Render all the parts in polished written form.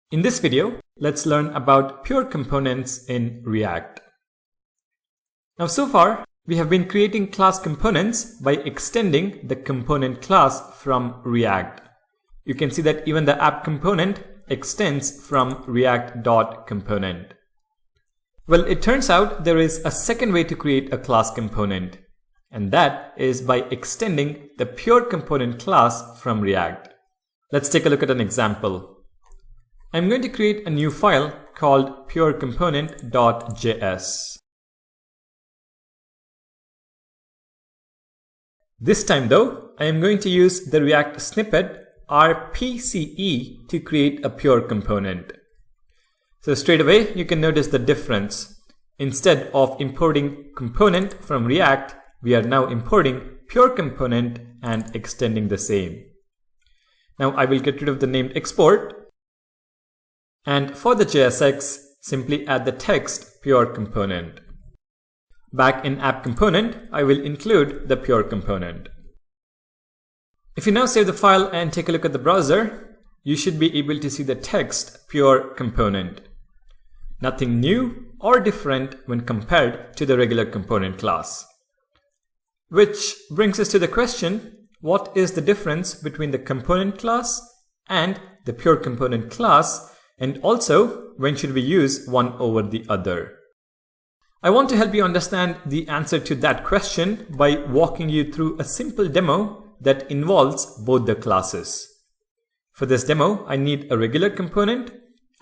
In this video, let's learn about pure components in React. Now so far, we have been creating class components by extending the component class from React. You can see that even the app component extends from React.component. Well, it turns out there is a second way to create a class component, and that is by extending the pure component class from React. Let's take a look at an example. I'm going to create a new file called PureComponent.js. This time though, I am going to use the React snippet RPCE to create a pure component. So straight away, you can notice the difference. Instead of importing component from React, we are now importing pure component and extending the same. Now I will get rid of the named export. And for the JSX, simply add the text pure component. Back in app component, I will include the pure component. If you now save the file and take a look at the browser, you should be able to see the text pure component. Nothing new or different when compared to the regular component class. Which brings us to the question, what is the difference between the component class and the pure component class? And also, when should we use one over the other? I want to help you understand the answer to that question by walking you through a simple demo that involves both the classes. For this demo, I need a regular component,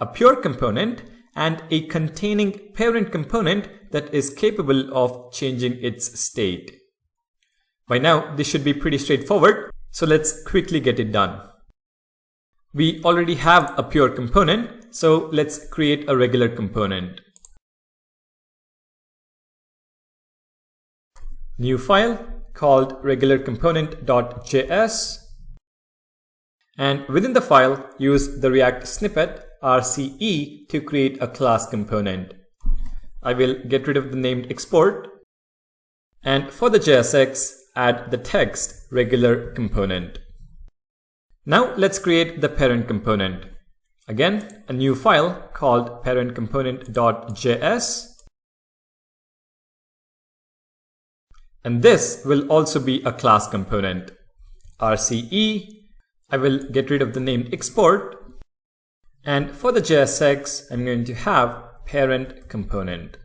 a pure component, and a containing parent component that is capable of changing its state. By now, this should be pretty straightforward, so let's quickly get it done. We already have a pure component, so let's create a regular component. New file called regularComponent.js, and within the file, use the React snippet RCE to create a class component. I will get rid of the named export, and for the JSX, add the text regular component. Now let's create the parent component. Again, a new file called parentComponent.js. And this will also be a class component. RCE, I will get rid of the named export. And for the JSX, I'm going to have parent component.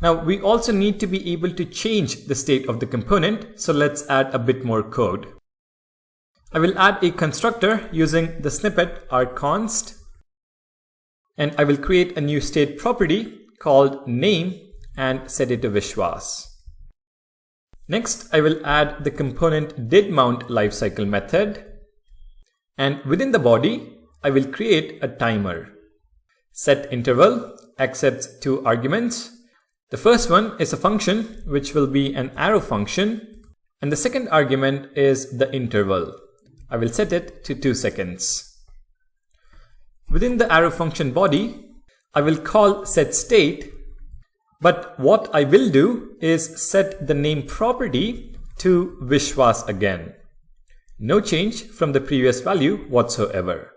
Now we also need to be able to change the state of the component, so let's add a bit more code. I will add a constructor using the snippet rconst, and I will create a new state property called name and set it to Vishwas. Next, I will add the component didMount lifecycle method, and within the body, I will create a timer. Set interval accepts two arguments. The first one is a function which will be an arrow function, and the second argument is the interval. I will set it to 2 seconds. Within the arrow function body, I will call setState, but what I will do is set the name property to Vishwas again. No change from the previous value whatsoever.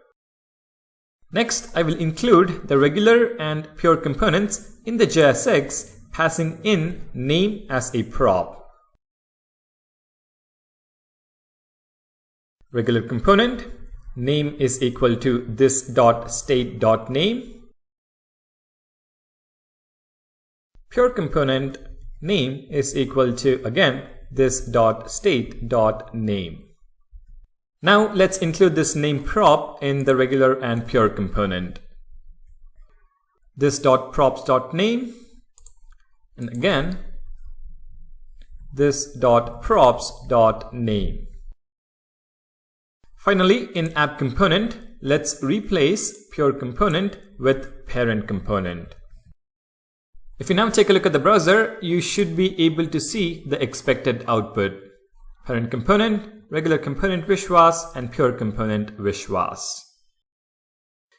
Next, I will include the regular and pure components in the JSX, passing in name as a prop. Regular component, name is equal to this.state.name. Pure component, name is equal to, again, this.state.name. Now let's include this name prop in the regular and pure component. This.props.name, and again, this.props.name. Finally, in app component, let's replace pure component with parent component. If you now take a look at the browser, you should be able to see the expected output. Parent component, regular component Vishwas, and pure component Vishwas.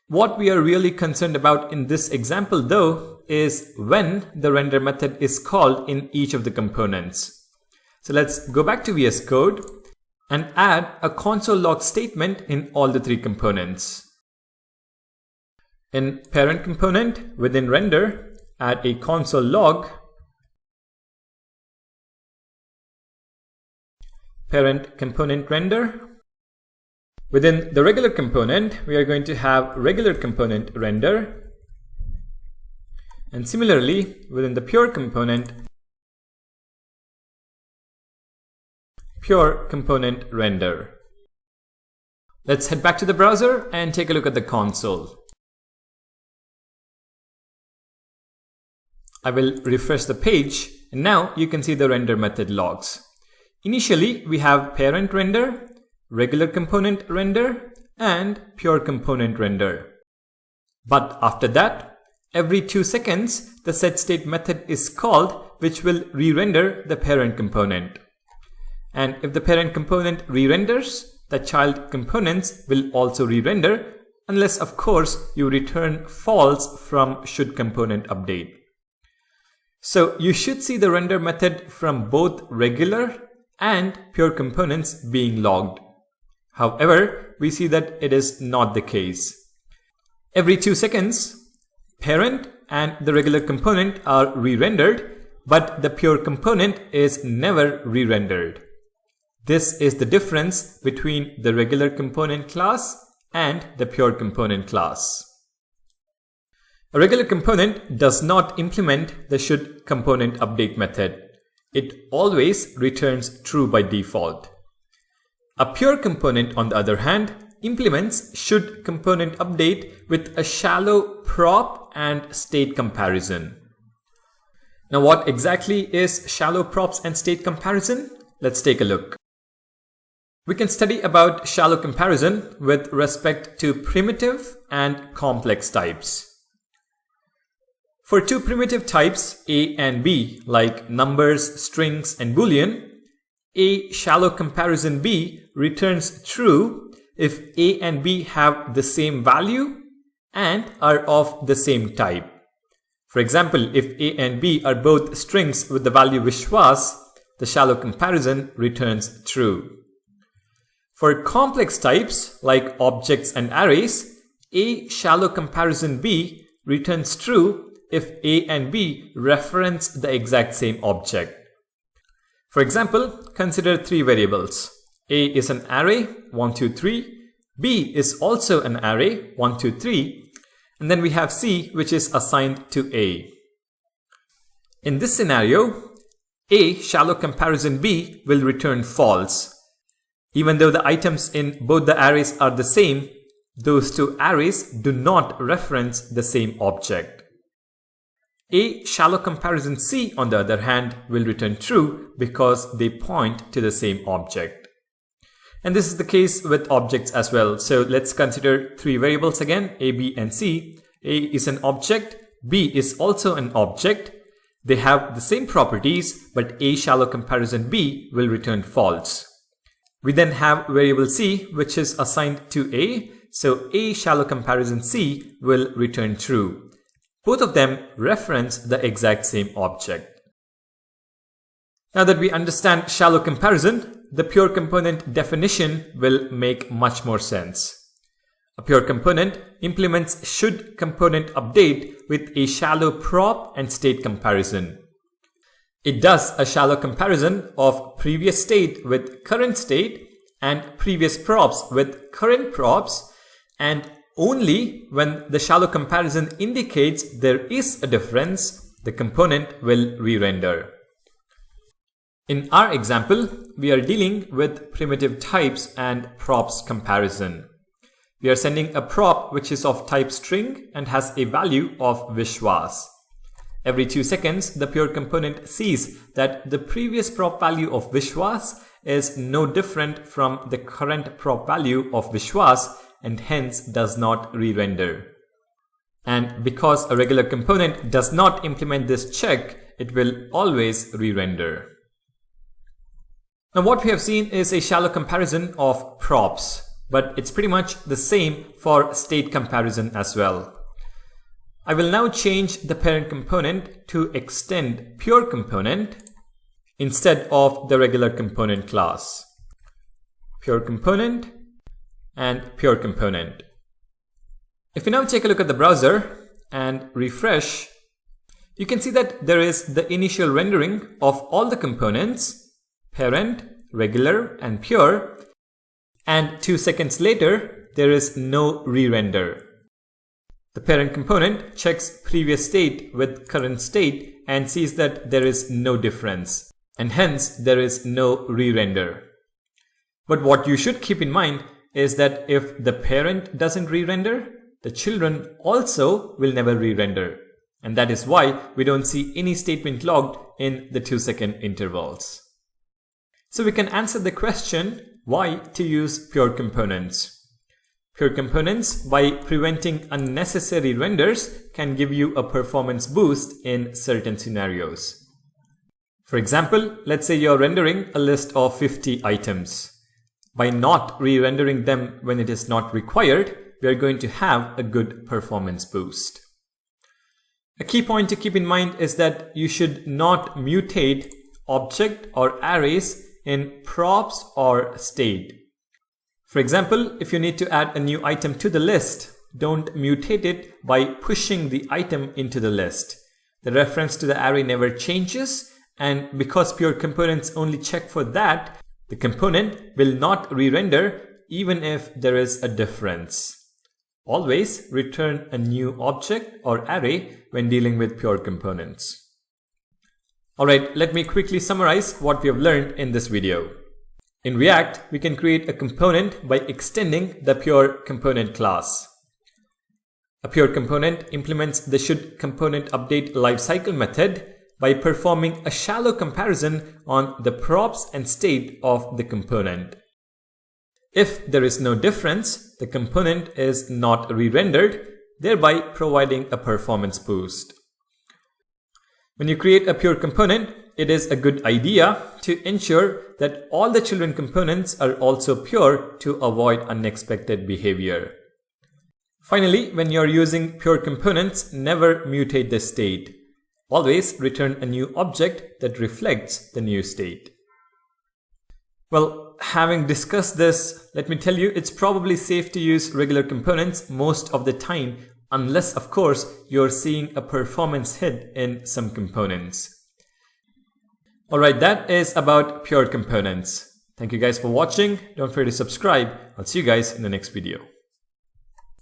What we are really concerned about in this example though is when the render method is called in each of the components. So let's go back to VS Code and add a console log statement in all the three components. In parent component within render, add a console log parent component render. Within the regular component, we are going to have regular component render. And similarly, within the pure component, pure component render. Let's head back to the browser and take a look at the console. I will refresh the page, and now you can see the render method logs. Initially, we have parent render, regular component render, and pure component render. But after that, every 2 seconds, the setState method is called, which will re-render the parent component. And if the parent component re-renders, the child components will also re-render, unless of course you return false from shouldComponentUpdate. So you should see the render method from both regular and pure components being logged. However, we see that it is not the case. Every 2 seconds, parent and the regular component are re-rendered, but the pure component is never re-rendered. This is the difference between the regular component class and the pure component class. A regular component does not implement the shouldComponentUpdate method. It always returns true by default. A pure component, on the other hand, implements shouldComponentUpdate with a shallow prop and state comparison. Now, what exactly is shallow props and state comparison? Let's take a look. We can study about shallow comparison with respect to primitive and complex types. For 2 primitive types, A and B, like numbers, strings, and boolean, a shallow comparison B returns true if A and B have the same value and are of the same type. For example, if A and B are both strings with the value Vishwas, the shallow comparison returns true. For complex types like objects and arrays, A shallow comparison B returns true if A and B reference the exact same object. For example, consider 3 variables. A is an array, 1, 2, 3. B is also an array, 1, 2, 3. And then we have C, which is assigned to A. In this scenario, A shallow comparison B will return false. Even though the items in both the arrays are the same, those 2 arrays do not reference the same object. A shallow comparison C, on the other hand, will return true because they point to the same object. And this is the case with objects as well. So let's consider 3 variables again, A, B, and C. A is an object, B is also an object. They have the same properties, but A shallow comparison B will return false. We then have variable C, which is assigned to A. So A shallow comparison C will return true. Both of them reference the exact same object. Now that we understand shallow comparison, the pure component definition will make much more sense. A pure component implements shouldComponentUpdate with a shallow prop and state comparison. It does a shallow comparison of previous state with current state and previous props with current props, and only when the shallow comparison indicates there is a difference, the component will re-render. In our example, we are dealing with primitive types and props comparison. We are sending a prop which is of type string and has a value of Vishwas. Every 2 seconds, the pure component sees that the previous prop value of Vishwas is no different from the current prop value of Vishwas, and hence does not re-render. And because a regular component does not implement this check, it will always re-render. Now what we have seen is a shallow comparison of props, but it's pretty much the same for state comparison as well. I will now change the parent component to extend pure component instead of the regular component class. Pure component and pure component. If we now take a look at the browser and refresh, you can see that there is the initial rendering of all the components, parent, regular, and pure, and 2 seconds later, there is no re-render. The parent component checks previous state with current state and sees that there is no difference, and hence there is no re-render. But what you should keep in mind is that if the parent doesn't re-render, the children also will never re-render. And that is why we don't see any statement logged in the 2-second intervals. So we can answer the question, why to use pure components. Pure components, by preventing unnecessary renders, can give you a performance boost in certain scenarios. For example, let's say you're rendering a list of 50 items. By not re-rendering them when it is not required, we are going to have a good performance boost. A key point to keep in mind is that you should not mutate object or arrays in props or state. For example, if you need to add a new item to the list, don't mutate it by pushing the item into the list. The reference to the array never changes, and because pure components only check for that, the component will not re-render even if there is a difference. Always return a new object or array when dealing with pure components. Alright, let me quickly summarize what we have learned in this video. In React, we can create a component by extending the PureComponent class. A pure component implements the shouldComponentUpdate lifecycle method by performing a shallow comparison on the props and state of the component. If there is no difference, the component is not re-rendered, thereby providing a performance boost. When you create a pure component, it is a good idea to ensure that all the children components are also pure to avoid unexpected behavior. Finally, when you're using pure components, never mutate the state. Always return a new object that reflects the new state. Well, having discussed this, let me tell you, it's probably safe to use regular components most of the time, unless, of course, you're seeing a performance hit in some components. Alright, that is about pure components. Thank you guys for watching. Don't forget to subscribe. I'll see you guys in the next video.